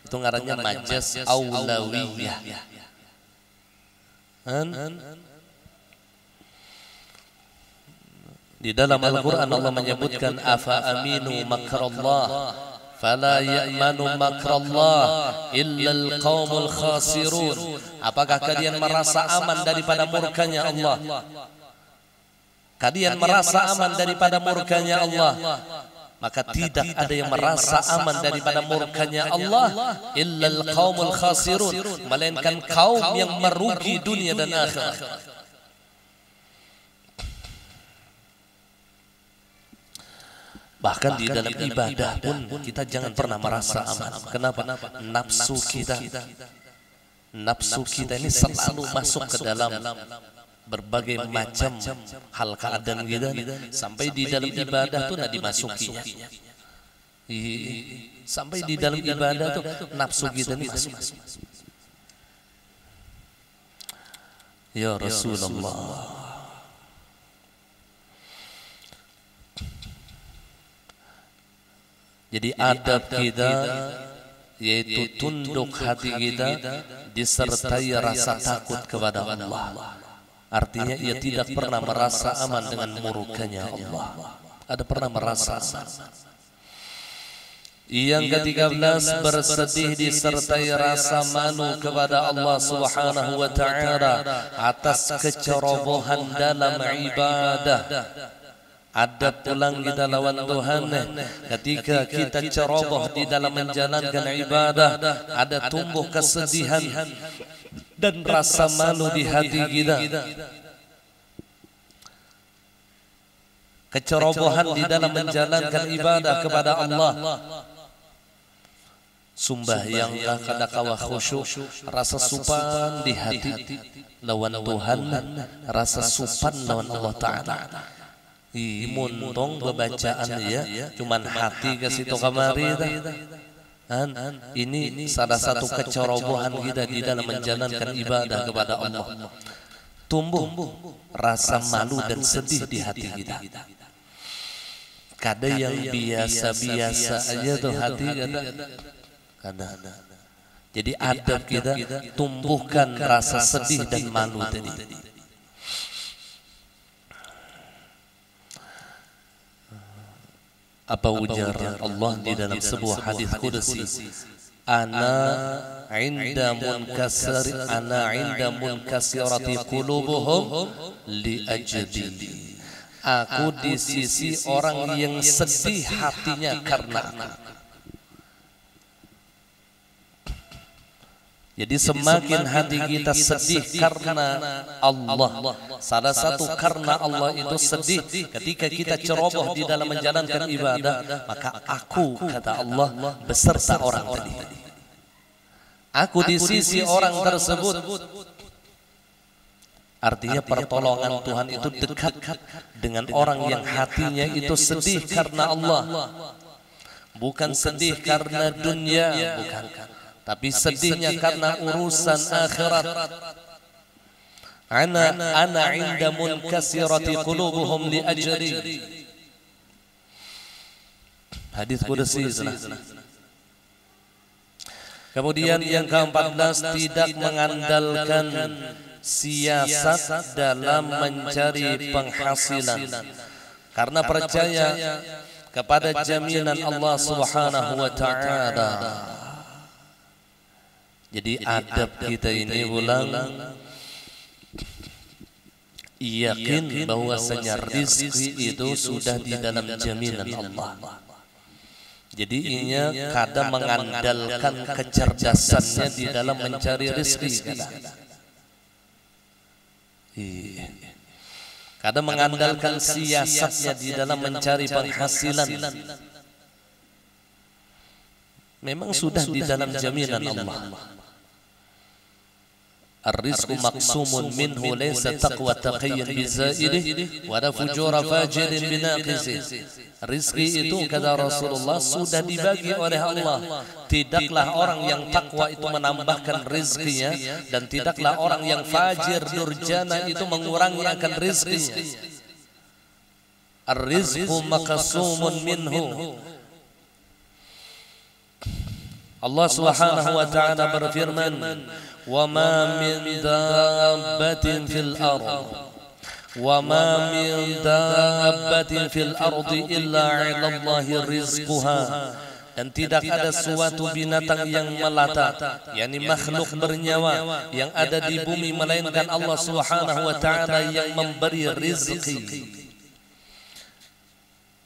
Itu ngarannya majas aulawiyah. Di dalam Al-Quran Allah menyebutkan afa aminu makrallah fala ya'manu makrallah illal qaumul khasirun. Apakah kalian merasa aman daripada murkanya Allah? Kalian merasa aman daripada murkanya Allah? Maka tidak ada yang merasa aman daripada murkanya Allah illal qaumul khasirun, melainkan kaum yang merugi dunia dan akhirat. Bahkan di dalam ibadah pun kita jangan pernah merasa aman. Kenapa? Nafsu kita ini selalu masuk ke dalam berbagai macam hal keadaan kita, sampai di dalam ibadah tuh nak dimasukinya. Sampai di dalam ibadah tuh nafsu kita ini masuk. Ya Rasulullah. Jadi adab kita yaitu tunduk hati kita disertai rasa takut kepada Allah. Artinya ia tidak pernah merasa aman dengan murkanya Allah. Ada pernah merasa aman. Yang ke-13 bersedih disertai rasa malu kepada Allah Subhanahu wa taala atas kecerobohan dalam ibadah. Ada pulang kita lawan Tuhan ketika kita ceroboh di dalam menjalankan ibadah, ada tumbuh kesedihan dan rasa malu di hati kita. Kecerobohan di dalam menjalankan ibadah kepada Allah. Sumbahyanglah kada kawa khusyuk, rasa supan di hati lawan Tuhan, rasa supan lawan Allah Ta'ala. Muntong bebacaan ya, cuman hati ke situ kamari. Ini salah satu kecerobohan kita di dalam menjalankan ibadah kepada Allah. Tumbuh rasa malu dan sedih di hati kita. Kada yang biasa-biasa aja tuh hati kada. Jadi adab kita tumbuhkan rasa sedih dan malu tadi. Apa ujar Allah di dalam sebuah hadis qudsi, ana inda munkasirati qulubuhum li ajli. Aku di sisi orang yang sedih hatinya karena aku. Jadi semakin hati kita sedih karena Allah, salah satu karena Allah itu sedih ketika kita ceroboh di dalam menjalankan ibadah, maka aku, kata Allah, beserta orang tadi. Aku di sisi orang tersebut. Artinya pertolongan Tuhan itu dekat dengan orang yang hatinya itu sedih karena Allah. Bukan sedih karena dunia, bukan. Tapi sedihnya karena urusan akhirat. Ana inda munkasirati qulubuhum li ajri. Hadis qudsi. Kemudian yang ke-14, tidak mengandalkan siasat dalam mencari penghasilan, karena percaya kepada jaminan Allah Subhanahu wa taala. Jadi adab kita ini ulang yakin bahwasanya rizki itu sudah di dalam jaminan Allah. Jadi inya kadang mengandalkan kecerdasannya di dalam mencari rizki. Kadang mengandalkan siasatnya di dalam mencari penghasilan. Memang sudah di dalam jaminan Allah. Ar-rizqu maqsumun minhu laysa taqwa taqiyyan bizaidih wa la fujura fajirin binaqisih. Rizki itu, kata Rasulullah, sudah dibagi oleh Allah. Tidaklah orang yang takwa itu menambahkan rizkinya, dan tidaklah orang yang fajir durjana itu mengurangi akan rizkinya. Ar-rizqu maqsumun minhu. Allah Subhanahu wa taala berfirman, "Wa ma min dabbatin fil ardh wa ma min dabbatin fil ardi illa 'ala Allahi rizquha." Dan tidak ada suatu binatang yang melata, yakni makhluk bernyawa yang ada di bumi, melainkan Allah Subhanahu wa taala yang memberi rizki.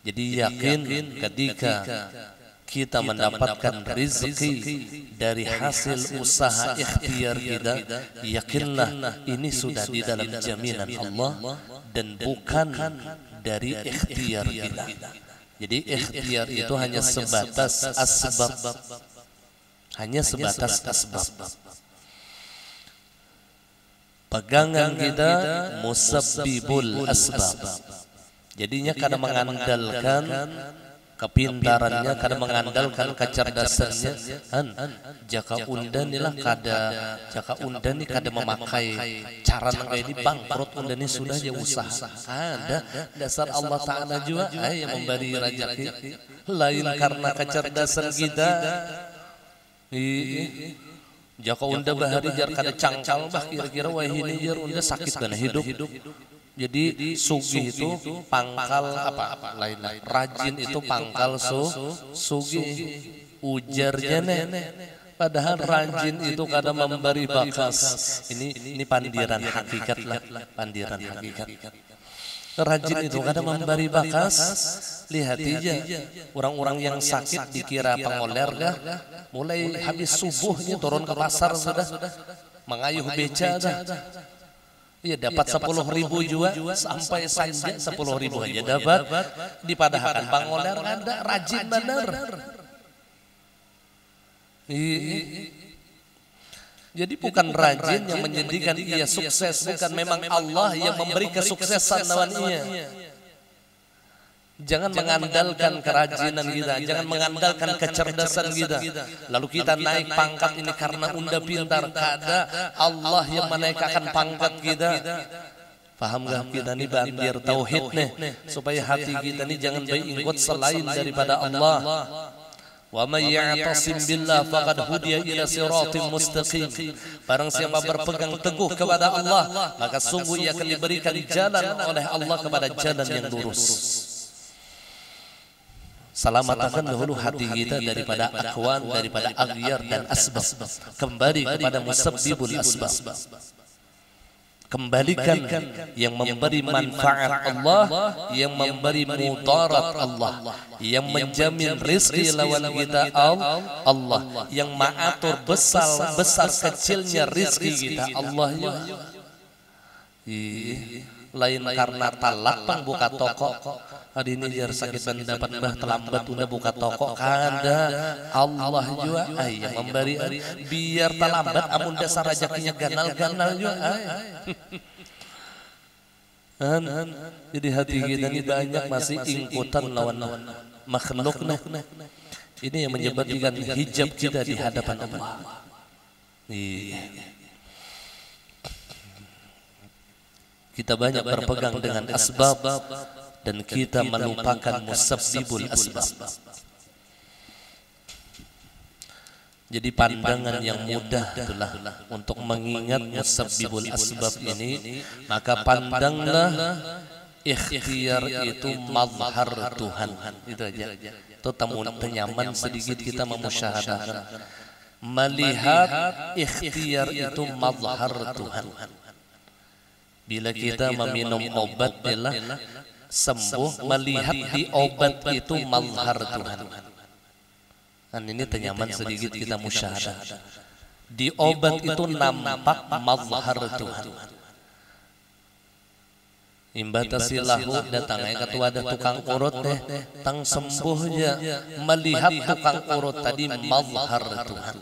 Jadi yakin ketika kita mendapatkan rizki dari hasil usaha ikhtiar kita, yakinlah ini sudah di dalam jaminan Allah dan bukan dari ikhtiar kita. Jadi ikhtiar itu hanya sebatas asbab, hanya sebatas asbab. Pegangan kita musabbibul asbab. Jadinya kadang mengandalkan kepintarannya, kadang mengandalkan kecerdasannya. Jaka undan inilah jaka undan ini kada memakai cara kayak ini, bangkrut undan ini sudah ya usaha. Ada dasar Allah Ta'ala juga yang memberi rezeki, lain karena kecerdasan kita. Jaka unda bahari jar kada cangcal bah kira-kira wah ini jar unda sakit dan hidup. Jadi sugih itu pangkal apa lain-lain. Rajin itu pangkal sugih. Ujarnya padahal rajin itu kadang memberi bakas. Ini pandiran hakikat lah, pandiran hakikat. Rajin itu kadang memberi bakas. Lihat aja orang-orang yang sakit dikira pengoler dah, mulai habis subuhnya turun ke pasar sudah mengayuh beca dah. Ya dapat 10.000 juga, sampai saja 10.000 aja dapat. Dipadahkan pengoler ada, rajin benar. Jadi bukan rajin yang menjadikan ia sukses, bukan, memang Allah yang memberi kesuksesan lawannya. Jangan mengandalkan kerajinan kita, jangan mengandalkan kecerdasan kita. Lalu kita naik pangkat ini karena unda pintar, kada Allah yang menaikkan pangkat kita. Paham gak kita nih bandir tauhid nih, supaya hati kita nih jangan berikut selain daripada Allah. Wa may ya'tasim billah faqad hudiya ila siratim mustaqim. Barang siapa berpegang teguh kepada Allah, maka sungguh ia akan diberikan jalan oleh Allah kepada jalan yang lurus. Selamatkan dahulu hati kita daripada akwan, daripada aghyar dan asbab. Kembali kepada musabbibul asbab. Kembalikan yang memberi manfaat Allah, yang memberi mudarat Allah, yang menjamin rizki lawan kita Allah, yang mengatur besar kecilnya rizki kita Allah ya. Lain karena talak pang buka toko hari ini biar sakit dan dapat bah terlambat udah buka toko kada Allah juga yang memberi biar terlambat amun dasar rezekinya ganal juga jadi hati kita ini banyak masih ingkutan lawan makhluk ini yang menyebabkan hijab kita di hadapan Allah. Kita banyak berpegang dengan asbab dan kita melupakan musabbibul asbab. Jadi pandangan yang mudah itulah untuk mengingat musabbibul asbab ini, maka pandanglah ikhtiar itu mazhar Tuhan. Itu aja. Itu tenyaman sedikit kita memusyahadahkan. Melihat ikhtiar itu mazhar Tuhan. Bila kita meminum obat adalah sembuh, melihat di obat itu mazhar Tuhan. Dan ini tenyaman sedikit kita musyahadah. Di obat itu nampak mazhar Tuhan. Imbatasilahu datangnya ketua ada tukang urut tang sembuhnya melihat tukang urut tadi mazhar Tuhan.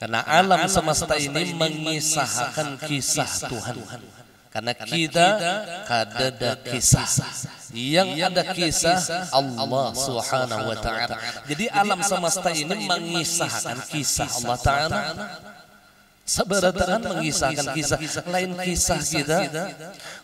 Karena alam semesta ini mengisahkan kisah Tuhan. Karena kita ada kisah. Yang ada kisah Allah Subhanahu wa ta'ala. Jadi alam semesta ini mengisahkan kisah Allah Ta'ala. Seberataan mengisahkan kisah lain kisah kita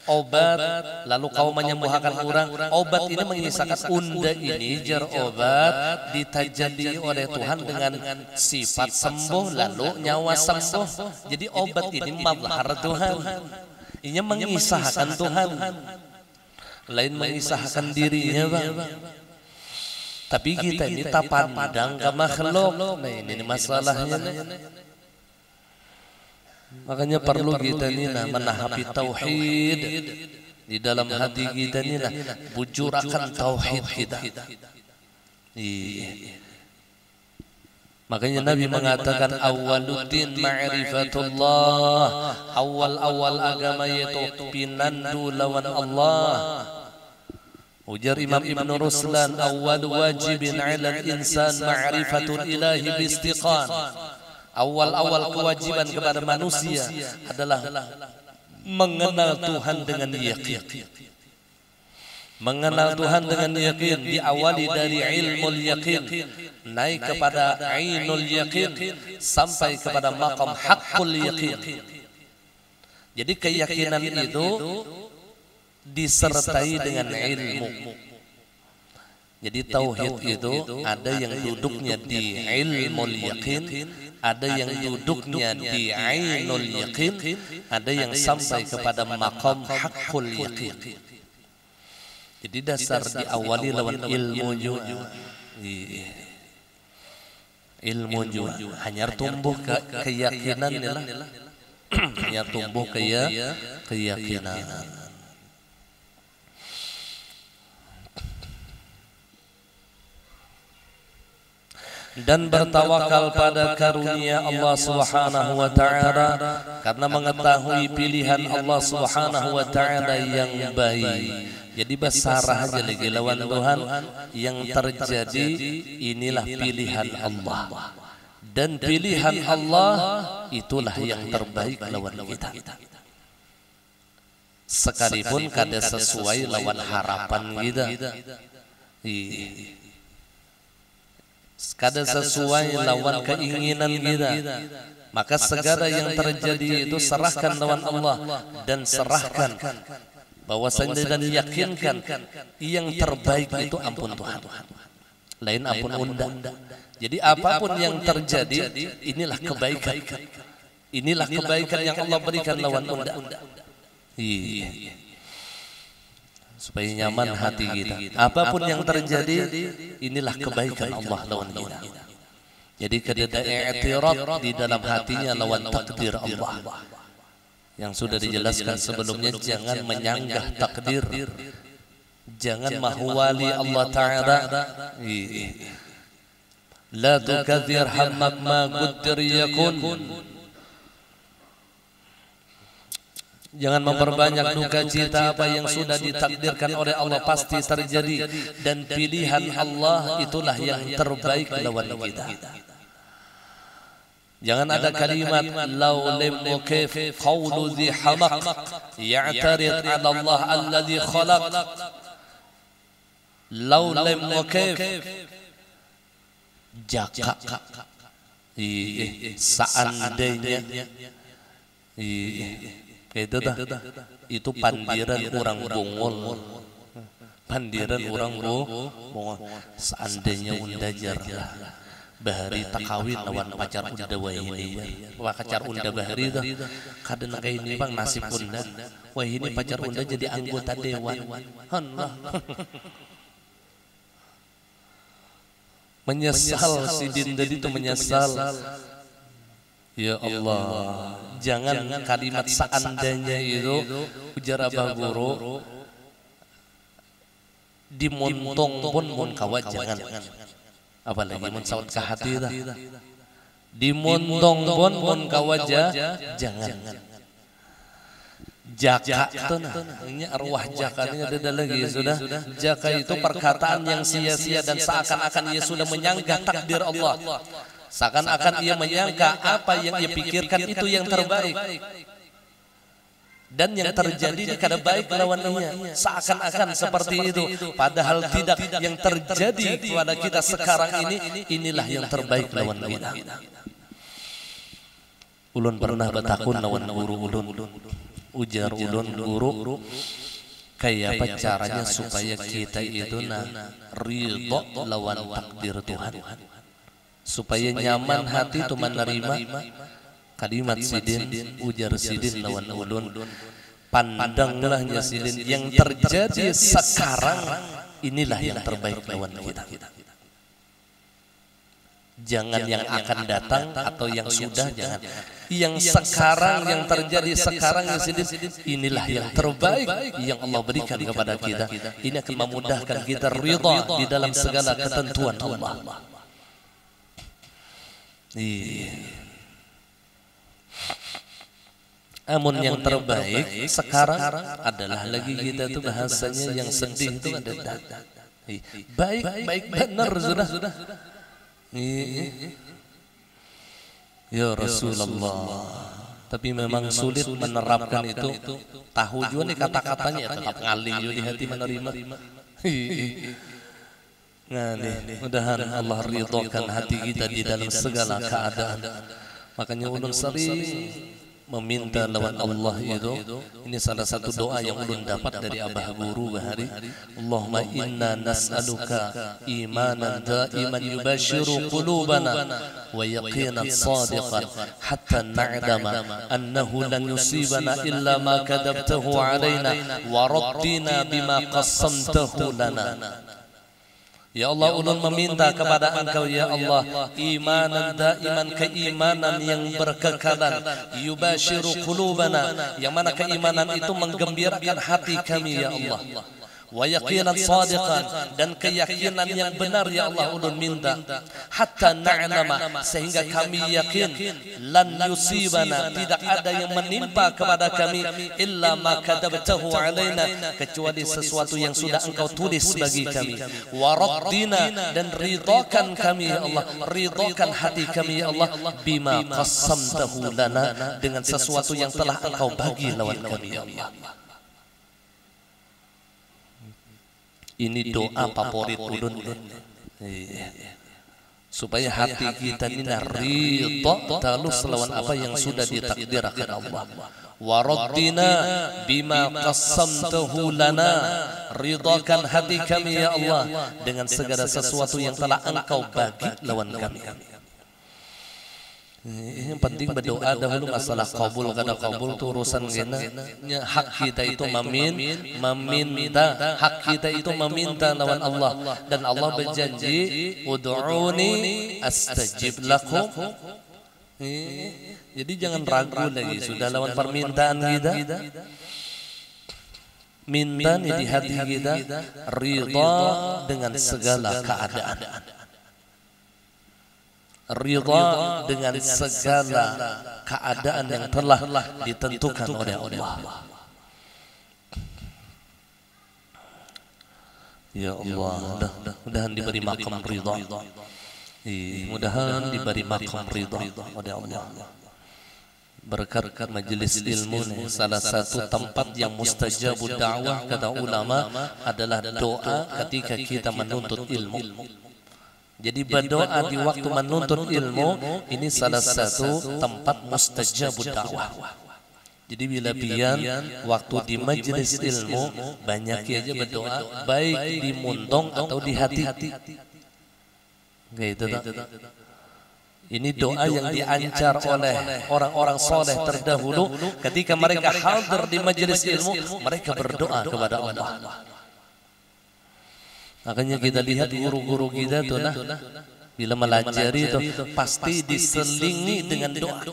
obat lalu kau menyembuhkan orang obat ini mengisahkan unda ini jar obat ditajadi oleh Tuhan dengan sifat sembuh lalu nyawa sembuh jadi obat ini mazhar Tuhan ini mengisahkan Tuhan lain mengisahkan dirinya bang tapi kita ini tak pandang ke makhluk nah ini masalahnya makanya perlu kita ini menahapi tauhid di dalam hati kita ini bujurakan tauhid kita. Makanya Nabi mengatakan awwaluddin ma'rifatullah, awal agama yaitu pinandu lawan Allah. Ujar Imam Ibn Ruslan awwal wajibin 'ala al-insan ma'rifatul ilahi biistiqan. Awal kewajiban kepada manusia adalah mengenal Tuhan dengan yakin. Mengenal Tuhan dengan yakin diawali dari ilmul yakin, naik kepada ainul yakin sampai kepada maqam haqqul yakin. Jadi keyakinan itu disertai dengan ilmu. Jadi tauhid itu ada yang duduknya di ilmul yakin, ada yang duduknya di ainul yakin, ada yang sampai kepada maqam haqqul yakin. Jadi dasar diawali lawan ilmu juga. Ilmu juga hanya tumbuh keyakinan lah. Hanya tumbuh keyakinan. Dan bertawakal pada karunia Allah Subhanahu wa ta'ala karena mengetahui pilihan Allah Subhanahu wa ta'ala yang baik. Jadi basarah aja lagi lawan Tuhan yang terjadi inilah pilihan Allah. Dan pilihan Allah itulah yang terbaik lawan kita. Sekalipun kada sesuai lawan harapan kita. Kada sesuai lawan keinginan kita, maka segala yang terjadi itu serahkan lawan Allah dan serahkan bahwasanya dan yakinkan yang terbaik itu ampun Tuhan, lain ampun undang. Jadi apapun yang terjadi inilah kebaikan, inilah kebaikan yang Allah berikan lawan undang. supaya nyaman hati kita. Apapun yang terjadi, inilah kebaikan Allah lawan kita. Jadi kada i'tirad di dalam hatinya lawan takdir Allah. Yang sudah dijelaskan sebelumnya, jangan menyanggah takdir, jangan mahwali Allah Ta'ala. La tukadzir hammak ma qaddir yakun. Jangan memperbanyak duka cita, apa yang sudah ditakdirkan oleh Allah pasti terjadi, dan pilihan Allah itulah yang terbaik lawan kita. Jangan ada kalimat law lam mukif qawlu dhi hamaq ya'tarid 'ala Allah alladhi khalaq. Law lam mukif jaka seandainya itu dah, itu pandiran orang bongol, pandiran orang bongol. Seandainya unda jarlah bahari takawin lawan pacar unda wahini, pacar unda bahari dah kadang kayak ini bang nasib unda wahini pacar unda jadi anggota dewan. Allah menyesal si Dinda itu, menyesal. Ya Allah, jangan kalimat seandainya itu ujar Abah Guru dimontong pun mun kawat jangan, apalagi mun sawat ke hati dah dimontong pun mun kawat jangan. Jaka itu ini arwah jakanya ada lagi sudah. Jaka itu perkataan yang sia-sia dan seakan-akan ia sudah menyanggah takdir Allah. Seakan-akan ia menyangka apa yang ia pikirkan itu yang terbaik, dan yang terjadi ini kada baik lawannya. Seakan-akan seperti itu, padahal tidak. Yang terjadi kepada kita sekarang ini, inilah yang terbaik lawan kita. Ulun pernah bertakun lawan guru ulun, ujar ulun guru, kayak apa caranya supaya kita itu ridho lawan takdir Tuhan, supaya nyaman hati itu menerima kalimat sidin. Ujar sidin lawan ulun, pandanglah ya sidin, yang terjadi sekarang inilah yang terbaik lawan kita. Jangan yang akan datang atau yang sudah, jangan. Yang sekarang, yang terjadi sekarang ya sidin, inilah yang terbaik yang Allah berikan kepada kita. Ini akan memudahkan kita ridha di dalam segala ketentuan Allah. Amun yang terbaik sekarang adalah lagi kita tuh bahasanya yang sedih itu ada baik benar sudah. Ya Rasulullah, tapi memang sulit menerapkan itu. Tahu juga nih kata-katanya, tetap ngalim juga di hati menerima. Nah, mudahan Allah ridhokan hati kita di dalam segala keadaan. Makanya ulun sering meminta lawan Allah itu. Ini salah satu doa yang ulun dapat dari Abah Guru bahari. Allahumma inna nas'aluka imanan daiman yubashiru qulubana wa yaqinan sadiqan hatta na'lama annahu lan yusibana illa ma kadabtahu alaina wa raddina bima qassamtahu lana. Ya Allah, ulun meminta kepada Engkau ya Allah, imanan daiman, keimanan yang berkekalan, yubashiru qulubana, yang mana keimanan itu menggembirakan hati kami ya Allah. Wa yaqinan sadiqan, dan keyakinan yang benar ya Allah ulun minta, hatta na'lama, sehingga kami yakin lan yusibana, tidak ada yang menimpa kepada kami illa ma kadabtahu alaina, kecuali sesuatu yang sudah Engkau tulis bagi kami. Wa raddina, dan ridhakan kami ya Allah, ridhakan hati kami ya Allah, bima qassamtahu lana, dengan sesuatu yang telah Engkau bagi lawan kami ya Allah. Ini doa favorit ulun, supaya hati kita ini ridha talus lawan apa yang sudah ditakdirkan Allah. Wa raddina bima qassamtahu lana, ridhakan hati kami ya Allah dengan segala sesuatu yang telah Engkau bagi lawan kami. Yang penting berdoa dahulu, masalah kabul kada kabul itu urusan gena. Hak kita itu meminta, hak kita itu meminta lawan Allah, dan Allah berjanji ud'uni astajib lakum. Jadi jangan ragu lagi, sudah lawan permintaan kita, minta nih di hati kita, ridha dengan segala keadaan, ridha dengan segala keadaan yang telah ditentukan oleh Allah. Ya Allah, mudah-mudahan diberi makam ridha. Mudah-mudahan diberi makam ridha oleh Allah. Berkat majelis ilmu nih, salah satu tempat yang mustajabud da'wah kata ulama adalah doa ketika kita menuntut ilmu. Jadi berdoa di waktu menuntut ilmu ini salah satu tempat mustajabud da'wah. Jadi bila pian waktu di majelis ilmu banyak aja berdoa, baik di muntong atau di hati. Gitu tak? Ini doa yang diancar oleh orang-orang soleh terdahulu ketika mereka hadir di majelis ilmu, mereka berdoa kepada Allah. Makanya kita lihat guru-guru kita tuh nah, bila melajari itu pasti diselingi dengan doa.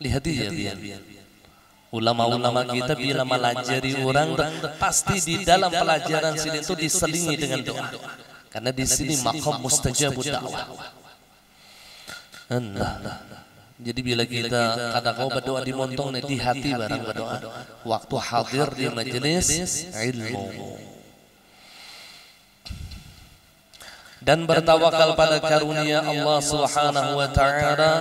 Lihat ya biar. Ulama-ulama kita bila melajari orang pasti di dalam pelajaran sini itu diselingi dengan doa. Karena di sini maqam mustajabud da'wah. Jadi bila kita kata kau berdoa di montong di hati barang berdoa, waktu hadir di majelis ilmu, dan bertawakal pada karunia Allah Subhanahu wa taala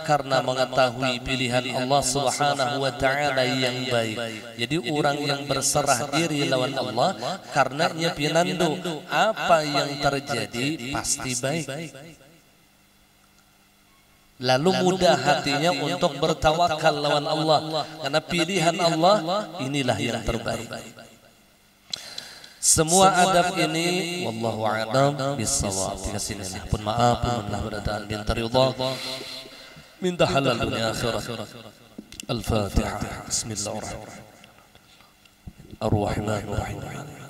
karena mengetahui pilihan Allah Subhanahu wa taala yang baik. Jadi orang yang berserah diri lawan Allah karenanya pinandu apa yang terjadi pasti baik. Lalu mudah hatinya untuk bertawakal lawan Allah karena pilihan Allah inilah yang terbaik. Semua adab ini wallahu a'lam bissawab. Dikasih pun maaf, mohonlah berdaan minta ridha, minta halal dunia akhirat. Al-Fatihah. Bismillahirrahmanirrahim. Ar-Rahmanir Rahim.